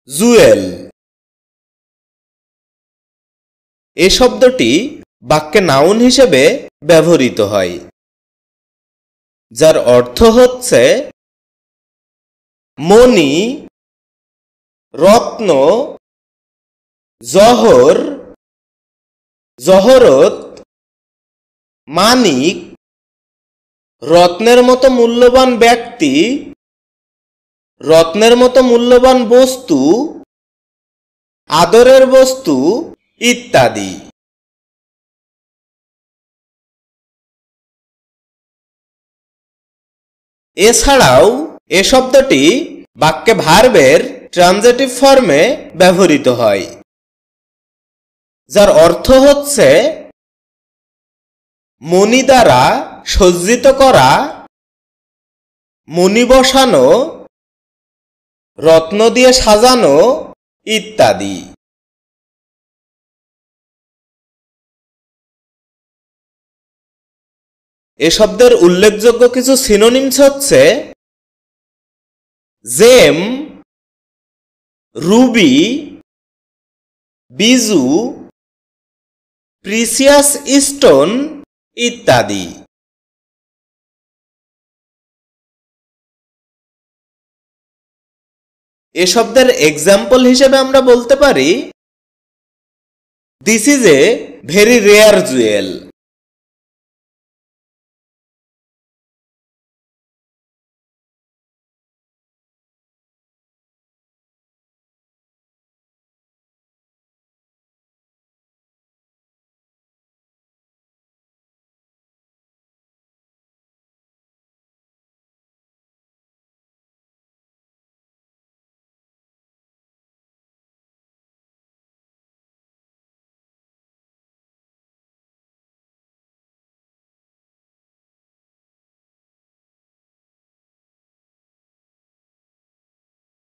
জুয়েল। এ শব্দটি বাক্যে নাউন হিসেবে ব্যবহৃত হয়, যার অর্থ হচ্ছে মণি, রত্ন, জহর, জহরত, মানিক, রত্নের মতো মূল্যবান ব্যক্তি, রত্নের মতো মূল্যবান বস্তু, আদরের বস্তু ইত্যাদি। এছাড়াও এ শব্দটি বাক্যে ভার্বের ট্রানজিটিভ ফর্মে ব্যবহৃত হয়, যার অর্থ হচ্ছে মণি দ্বারা সজ্জিত করা, মণি বসানো, রত্ন দিয়ে সাজানো ইত্যাদি। এ শব্দের উল্লেখযোগ্য কিছু সিনোনিমস হচ্ছে জেম, রুবি, বিজু, প্রিসিয়াস স্টোন ইত্যাদি। এ শব্দের এক্সাম্পল হিসেবে আমরা বলতে পারি this is a very rare Jewel.